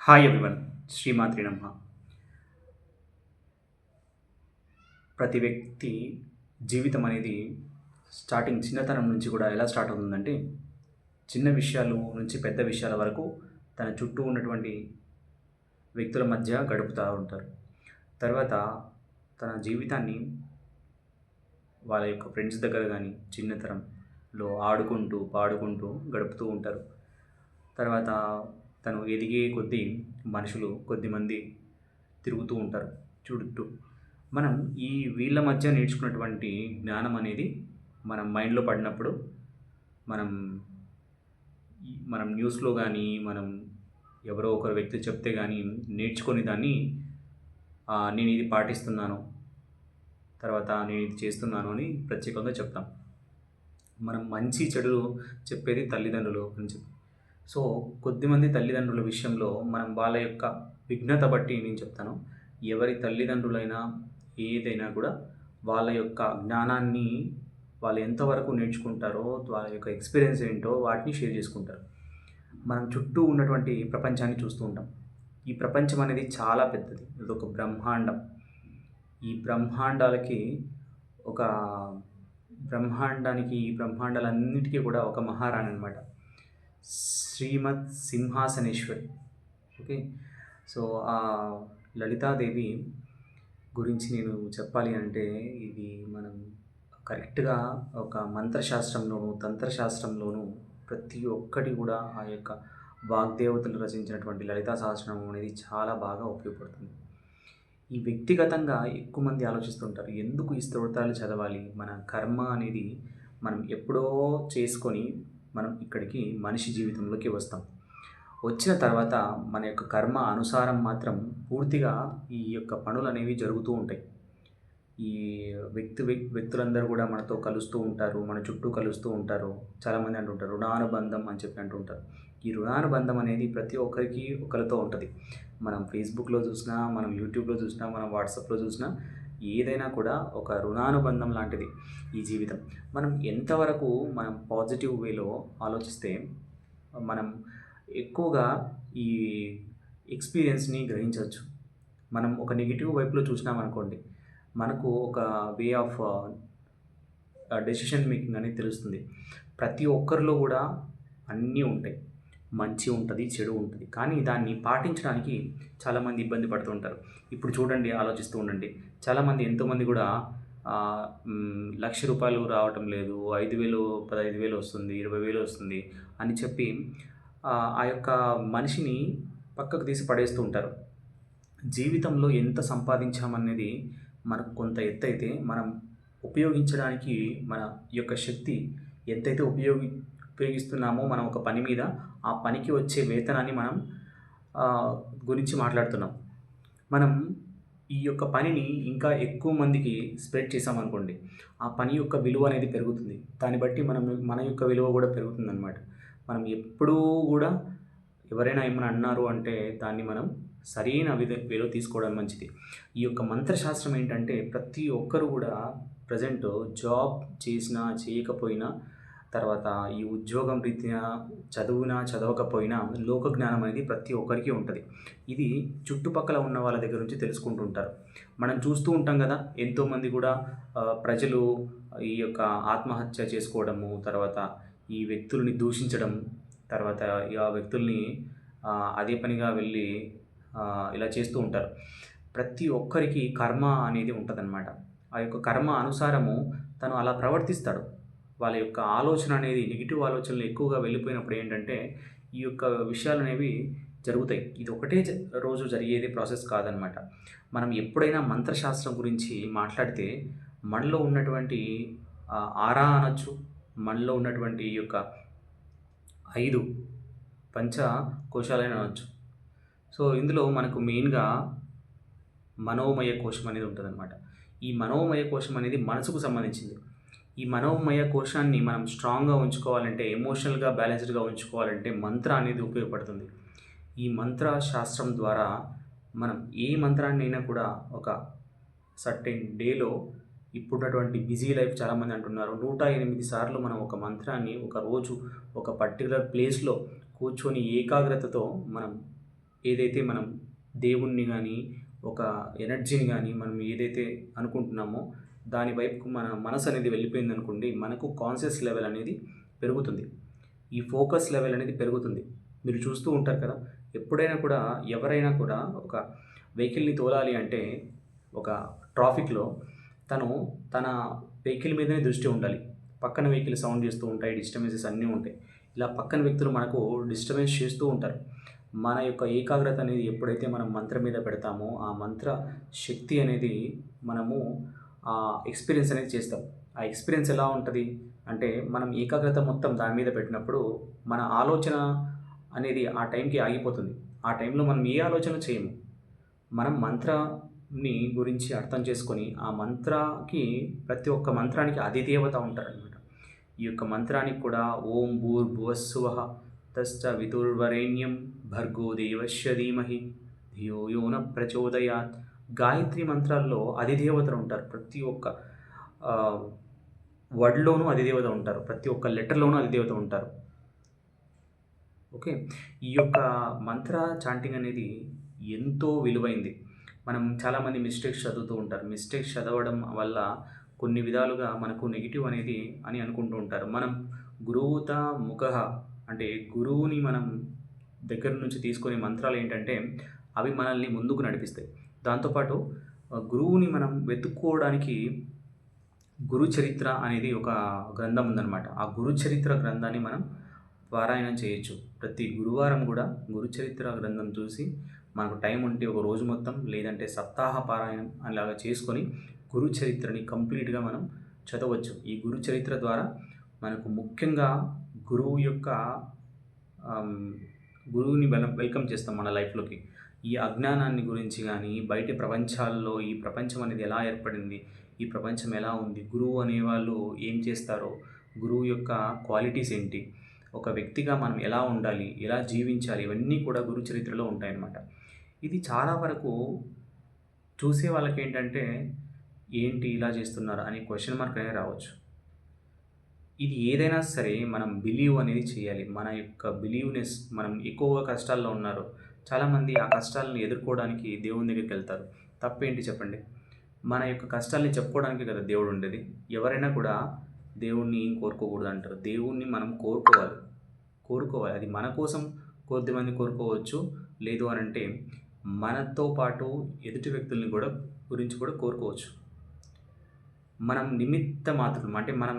Hi everyone. శ్రీమాత్రి నమః. ప్రతి వ్యక్తి జీవితం అనేది స్టార్టింగ్ చిన్నతనం నుంచి కూడా ఎలా స్టార్ట్ అవుతుందంటే, చిన్న విషయాలు నుంచి పెద్ద విషయాల వరకు తన చుట్టూ ఉన్నటువంటి వ్యక్తుల మధ్య గడుపుతూ ఉంటారు. తర్వాత తన జీవితాన్ని వాళ్ళ యొక్క ఫ్రెండ్స్ దగ్గర గానీ, చిన్నతనంలో ఆడుకుంటూ, పాడుకుంటూ గడుపుతూ ఉంటారు. తర్వాత తను ఎదిగే కొద్దీ మనుషులు కొద్దిమంది తిరుగుతూ ఉంటారు చుట్టూ. మనం ఈ వీళ్ళ మధ్య నేర్చుకున్నటువంటి జ్ఞానం అనేది మనం మైండ్‌లో పడినప్పుడు మనం మనం న్యూస్‌లో గానీ, మనం ఎవరో ఒకరు వ్యక్తి చెప్తే గానీ నేర్చుకొని దాన్ని నేనిది పాటిస్తున్నాను, తర్వాత నేనిది చేస్తున్నాను అని ప్రత్యేకంగా చెప్తాం. మనం మంచి చెడులు చెప్పేది తల్లిదండ్రులు అని చెప్పి. సో, కొద్దిమంది తల్లిదండ్రుల విషయంలో మనం వాళ్ళ యొక్క విఘ్నత బట్టి నేను చెప్తాను. ఎవరి తల్లిదండ్రులైనా, ఏదైనా కూడా వాళ్ళ యొక్క జ్ఞానాన్ని వాళ్ళు ఎంతవరకు నేర్చుకుంటారో, వాళ్ళ యొక్క ఎక్స్‌పీరియన్స్ ఏంటో వాటిని షేర్ చేసుకుంటారు. మనం చుట్టూ ఉన్నటువంటి ప్రపంచాన్ని చూస్తూ ఉంటాం. ఈ ప్రపంచం అనేది చాలా పెద్దది. ఇదొక బ్రహ్మాండం. ఈ బ్రహ్మాండాలకి ఒక బ్రహ్మాండానికి, ఈ బ్రహ్మాండాలన్నిటికీ కూడా ఒక మహారాణి అనమాట. శ్రీమత్ సింహాసనేశ్వరి. ఓకే. సో, ఆ లలితాదేవి గురించి నేను చెప్పాలి అంటే, ఇది మనం కరెక్ట్‌గా ఒక మంత్రశాస్త్రంలోను, తంత్రశాస్త్రంలోను ప్రతి ఒక్కటి కూడా ఆ యొక్క వాగ్దేవతలు రచించినటువంటి లలితా సహస్రనామం అనేది చాలా బాగా ఉపయోగపడుతుంది. ఈ వ్యక్తిగతంగా ఎక్కువ మంది ఆలోచిస్తుంటారు. ఎందుకు ఈ స్తోత్రాలు చదవాలి? మన కర్మ అనేది మనం ఎప్పుడో చేసుకొని మనం ఇక్కడికి మనిషి జీవితంలోకి వస్తాం. వచ్చిన తర్వాత మన యొక్క కర్మ అనుసారం మాత్రం పూర్తిగా ఈ యొక్క పనులనేవి జరుగుతూ ఉంటాయి. ఈ వ్యక్తులందరూ కూడా మనతో కలుస్తూ ఉంటారు. మన చుట్టూ కలుస్తూ ఉంటారు. చాలామంది అంటుంటారు రుణానుబంధం అని చెప్పి అంటుంటారు. ఈ రుణానుబంధం అనేది ప్రతి ఒక్కరికి ఒకరితో ఉంటది. మనం ఫేస్‌బుక్‌లో చూసినా, మనం యూట్యూబ్‌లో చూసినా, మనం వాట్సాప్‌లో చూసినా ఏదైనా కూడా ఒక రుణానుబంధం లాంటిది ఈ జీవితం. మనం ఎంతవరకు మనం పాజిటివ్ వేలో ఆలోచిస్తే మనం ఎక్కువగా ఈ ఎక్స్‌పీరియన్స్‌ని గ్రహించొచ్చు. మనం ఒక నెగెటివ్ వైపులో చూసినామనుకోండి, మనకు ఒక వే ఆఫ్ డెసిషన్ మేకింగ్ అనేది తెలుస్తుంది. ప్రతి ఒక్కరిలో గూడా అన్నీ ఉంటాయి. మంచి ఉంటది, చెడు ఉంటది. కానీ దాన్ని పాటించడానికి చాలామంది ఇబ్బంది పడుతూ ఉంటారు. ఇప్పుడు చూడండి, ఆలోచిస్తూ ఉండండి. చాలామంది ఎంతోమంది గూడా రూ. 1,00,000 రావటం లేదు. 5,000, 15,000 వస్తుంది, 20,000 వస్తుంది అని చెప్పి ఆ యొక్క మనిషిని పక్కకు తీసి పడేస్తూ ఉంటారు. జీవితంలో ఎంత సంపాదించామనేది మనకు కొంత ఎత్తైతే, మనం ఉపయోగించడానికి మన యొక్క శక్తి ఎంతైతే ఉపయోగిస్తున్నామో మనం ఒక పని మీద, ఆ పనికి వచ్చే వేతనాన్ని మనం గురించి మాట్లాడుతున్నాం. మనం ఈ యొక్క పనిని ఇంకా ఎక్కువ మందికి స్ప్రెడ్ చేశామనుకోండి, ఆ పని యొక్క విలువ అనేది పెరుగుతుంది. దాన్ని బట్టి మన యొక్క విలువ కూడా పెరుగుతుందనమాట. మనం ఎప్పుడూ గూడా ఎవరైనా ఏమైనా అన్నారు అంటే దాన్ని మనం సరైన వేలో తీసుకోవడం మంచిది. ఈ యొక్క మంత్రశాస్త్రం ఏంటంటే ప్రతి ఒక్కరు గూడా ప్రెజెంట్ జాబ్ చేసినా, చేయకపోయినా, తర్వాత ఈ ఉద్యోగం రీత్యా చదివినా, చదవకపోయినా లోక జ్ఞానం అనేది ప్రతి ఒక్కరికి ఉంటది. ఇది చుట్టుపక్కల ఉన్న వాళ్ళ దగ్గర నుంచి తెలుసుకుంటూ ఉంటారు. మనం చూస్తూ ఉంటాం గదా! ఎంతోమంది గూడా ప్రజలు ఈ యొక్క ఆత్మహత్య చేసుకోవడము, తర్వాత ఈ వ్యక్తుల్ని దూషించడం, తర్వాత ఆ వ్యక్తుల్ని అదే పనిగా వెళ్ళి ఇలా చేస్తూ ఉంటారు. ప్రతి ఒక్కరికి కర్మ అనేది ఉంటదనమాట. ఆ యొక్క కర్మ అనుసారము తను అలా ప్రవర్తిస్తాడు. వాళ్ళ యొక్క ఆలోచన అనేది నెగెటివ్ ఆలోచనలు ఎక్కువగా వెళ్ళిపోయినప్పుడు ఏంటంటే, ఈ యొక్క విషయాలనేవి జరుగుతాయి. ఇది ఒకటే రోజు జరిగేది ప్రాసెస్ కాదనమాట. మనం ఎప్పుడైనా మంత్రశాస్త్రం గురించి మాట్లాడితే మనలో ఉన్నటువంటి ఆరా అనొచ్చు. మనలో ఉన్నటువంటి ఈ యొక్క 5 పంచ కోశాలని అనొచ్చు. సో, ఇందులో మనకు మెయిన్‌గా మనోమయ కోశం అనేది ఉంటదనమాట. ఈ మనోమయ కోశం అనేది మనసుకు సంబంధించింది. ఈ మనోమయ కోశాన్ని మనం స్ట్రాంగ్‌గా ఉంచుకోవాలంటే, ఎమోషనల్‌గా బ్యాలెన్స్‌డ్‌గా ఉంచుకోవాలంటే మంత్ర అనేది ఉపయోగపడుతుంది. ఈ మంత్ర శాస్త్రం ద్వారా మనం ఏ మంత్రాన్నైనా కూడా ఒక సర్టెన్ డేలో, ఇప్పుడున్నటువంటి బిజీ లైఫ్ చాలామంది అంటున్నారు 108 సార్లు మనం ఒక మంత్రాన్ని ఒక రోజు ఒక పర్టిక్యులర్ ప్లేస్‌లో కూర్చొని ఏకాగ్రతతో మనం ఏదైతే మనం దేవుణ్ణి గానీ, ఒక ఎనర్జీని గానీ మనం ఏదైతే అనుకుంటున్నామో దాని వైపుకు మన మనసు అనేది వెళ్ళిపోయిందనుకోండి, మనకు కాన్షియస్ లెవెల్ అనేది పెరుగుతుంది. ఈ ఫోకస్ లెవెల్ అనేది పెరుగుతుంది. మీరు చూస్తూ ఉంటారు కదా! ఎప్పుడైనా కూడా ఎవరైనా కూడా ఒక వెహికల్‌ని తోలాలి అంటే ఒక ట్రాఫిక్‌లో తను తన వెహికల్ మీదనే దృష్టి ఉండాలి. పక్కన వెహికల్ సౌండ్ చేస్తూ ఉంటాయి. డిస్టర్బెన్సెస్ అన్నీ ఉంటాయి. ఇలా పక్కన వ్యక్తులు మనకు డిస్టర్బెన్స్ చేస్తూ ఉంటారు. మన యొక్క ఏకాగ్రత అనేది ఎప్పుడైతే మనం మంత్రం మీద పెడతామో, ఆ మంత్ర శక్తి అనేది మనము ఎక్స్‌పీరియన్స్ అనేది చేస్తాం. ఆ ఎక్స్‌పీరియన్స్ ఎలా ఉంటది అంటే, మనం ఏకాగ్రత మొత్తం దాని మీద పెట్టినప్పుడు, మన ఆలోచన అనేది ఆ టైంకి ఆగిపోతుంది. ఆ టైంలో మనం ఏ ఆలోచన చేయము. మనం మంత్రాన్ని గురించి అర్థం చేసుకొని, ఆ మంత్రాకి ప్రతి ఒక్క మంత్రానికి అధిదేవత ఉంటారనమాట. ఈ యొక్క మంత్రానికి కూడా ఓం భూర్భువస్సువః తస్సవితుర్వరేణ్యం భర్గో దేవస్య ధీమహి ధియో యో న ప్రచోదయాత్. గాయత్రి మంత్రాల్లో అధిదేవతలు ఉంటారు. ప్రతి ఒక్క వర్డ్‌లోనూ అధిదేవత ఉంటారు. ప్రతి ఒక్క లెటర్‌లోనూ అధిదేవత ఉంటారు. ఓకే. ఈ యొక్క మంత్ర చాంటింగ్ అనేది ఎంతో విలువైంది. మనం చాలామంది మిస్టేక్స్ చదువుతూ ఉంటారు. మిస్టేక్స్ చదవడం వల్ల కొన్ని విధాలుగా మనకు నెగెటివ్ అనేది అని అనుకుంటూ ఉంటారు. మనం గురువుత ముఖః అంటే గురువుని మనం దగ్గర నుంచి తీసుకునే మంత్రాలు ఏంటంటే, అవి మనల్ని ముందుకు నడిపిస్తాయి. దాంతో పాటు గురువుని మనం వెతుక్కోవడానికి గురు చరిత్ర అనేది ఒక గ్రంథం ఉందనమాట. ఆ గురు చరిత్ర గ్రంథాన్ని మనం పారాయణం చేయొచ్చు. ప్రతి గురువారం కూడా గురు చరిత్ర గ్రంథం చూసి, మనకు టైం ఉంటే ఒక రోజు మొత్తం లేదంటే సప్తాహ పారాయణం అలాగా చేసుకొని గురు చరిత్రని కంప్లీట్‌గా మనం చదవచ్చు. ఈ గురు చరిత్ర ద్వారా మనకు ముఖ్యంగా గురువు యొక్క ఆహ్, గురువుని మనం వెల్కమ్ చేస్తాం మన లైఫ్‌లోకి. ఈ అజ్ఞానాన్ని గురించి గానీ, బయటి ప్రపంచాల్లో ఈ ప్రపంచం అనేది ఎలా ఏర్పడింది? ఈ ప్రపంచం ఎలా ఉంది? గురువు అనేవాళ్ళు ఏం చేస్తారో, గురువు యొక్క క్వాలిటీస్ ఏంటి? ఒక వ్యక్తిగా మనం ఎలా ఉండాలి? ఎలా జీవించాలి? ఇవన్నీ కూడా గురు చరిత్రలో ఉంటాయన్నమాట. ఇది చాలా వరకు చూసే వాళ్ళకేంటంటే, ఏంటి ఇలా చేస్తున్నారు అనే క్వెషన్ మార్క్ అనేది రావచ్చు. ఇది ఏదైనా సరే మనం బిలీవ్ అనేది చేయాలి. మన యొక్క బిలీవ్‌నెస్ మనం ఎక్కువగా కష్టాల్లో ఉన్నారు. చాలామంది ఆ కష్టాలను ఎదుర్కోవడానికి దేవుని దగ్గరికెళ్తారు. తప్పేంటి చెప్పండి? మన యొక్క కష్టాల్ని చెప్పుకోవడానికే కదా దేవుడు ఉండేది. ఎవరైనా కూడా దేవుడిని ఏం కోరుకోకూడదంటారు. దేవుడిని మనం కోరుకోవాలి. కోరుకోవాలి. అది మన కోసం కొద్దిమంది కోరుకోవచ్చు. లేదు అనంటే మనతో పాటు ఎదుటి వ్యక్తుల్ని కూడా గురించి కూడా కోరుకోవచ్చు. మనం నిమిత్త మాత్రం అంటే మనం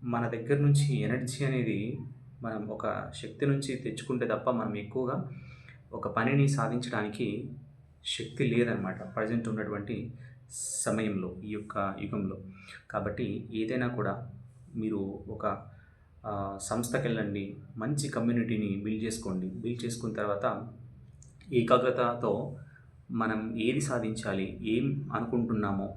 మన దగ్గర నుంచి ఎనర్జీ అనేది మనం ఒక శక్తి నుంచి తెచ్చుకుంటే తప్ప మనం ఎక్కువగా ఒక పనిని సాధించడానికి శక్తి లేదనమాట. ప్రెజెంట్ ఉన్నటువంటి సమయంలో, ఈ యొక్క యుగంలో. కాబట్టి ఏదైనా కూడా మీరు ఒక సంస్థకెళ్ళండి. మంచి కమ్యూనిటీని బిల్డ్ చేసుకోండి. బిల్డ్ చేసుకున్న తర్వాత ఏకాగ్రతతో మనం ఏది సాధించాలి, ఏం అనుకుంటున్నామో,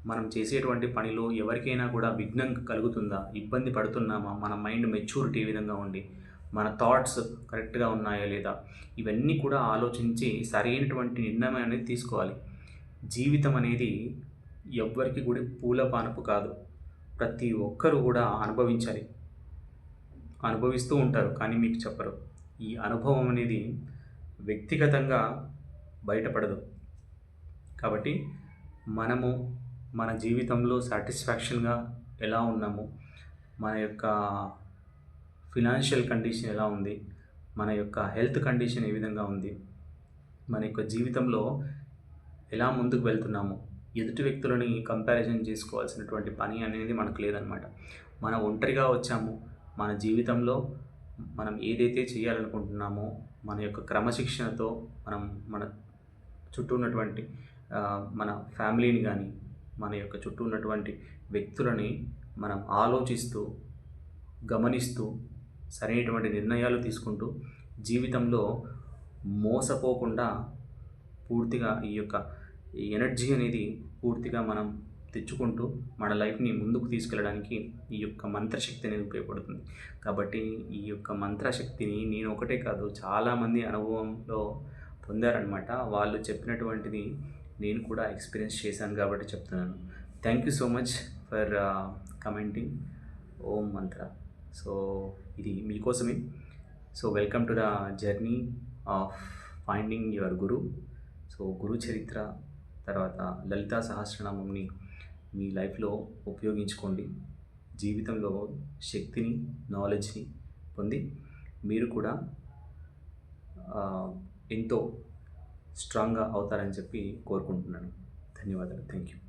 మనం చేసేటువంటి పనిలో ఎవరికైనా కూడా విఘ్నం కలుగుతుందా, ఇబ్బంది పడుతున్నామా, మన మైండ్ మెచ్యూరిటీ ఏ విధంగా ఉంది, మన థాట్స్ కరెక్ట్‌గా ఉన్నాయా లేదా, ఇవన్నీ కూడా ఆలోచించి సరైనటువంటి నిర్ణయం అనేది తీసుకోవాలి. జీవితం అనేది ఎవ్వరికి కూడా పూల పానపు కాదు. ప్రతి ఒక్కరు కూడా అనుభవించాలి. అనుభవిస్తూ ఉంటారు కానీ మీకు చెప్పరు. ఈ అనుభవం అనేది వ్యక్తిగతంగా బయటపడదు. కాబట్టి మనము మన జీవితంలో సాటిస్ఫాక్షన్‌గా ఎలా ఉన్నాము, మన యొక్క ఫినాన్షియల్ కండిషన్ ఎలా ఉంది, మన యొక్క హెల్త్ కండిషన్ ఏ విధంగా ఉంది, మన యొక్క జీవితంలో ఎలా ముందుకు వెళ్తున్నాము, ఎదుటి వ్యక్తులని కంపారిజన్ చేసుకోవాల్సినటువంటి పని అనేది మనకు లేదనమాట. మనం ఒంటరిగా వచ్చాము. మన జీవితంలో మనం ఏదైతే చేయాలనుకుంటున్నామో, మన యొక్క క్రమశిక్షణతో మనం మన చుట్టూ ఉన్నటువంటి మన ఫ్యామిలీని గానీ, మన యొక్క చుట్టూ ఉన్నటువంటి వ్యక్తులని మనం ఆలోచిస్తూ, గమనిస్తూ, సరైనటువంటి నిర్ణయాలు తీసుకుంటూ, జీవితంలో మోసపోకుండా పూర్తిగా ఈ యొక్క ఎనర్జీ అనేది పూర్తిగా మనం తెచ్చుకుంటూ మన లైఫ్‌ని ముందుకు తీసుకెళ్ళడానికి ఈ యొక్క మంత్రశక్తి అనేది ఉపయోగపడుతుంది. కాబట్టి ఈ యొక్క మంత్రశక్తిని నేను ఒకటే కాదు చాలామంది అనుభవంలో పొందారనమాట. వాళ్ళు చెప్పినటువంటిది నేను కూడా ఎక్స్‌పీరియన్స్ చేశాను కాబట్టి చెప్తున్నాను. Thank you so much for commenting Om Mantra. So ఇది మీకోసమే. So welcome to the journey of finding your guru. So Guru Charitra తర్వాత లలితా సహస్రనామంని మీ లైఫ్లో ఉపయోగించుకోండి. జీవితంలో శక్తిని, నాలెడ్జ్ని పొంది మీరు కూడా ఎంతో స్ట్రాంగ్గా అవుతారని చెప్పి కోరుకుంటున్నాను. ధన్యవాదాలు. Thank you.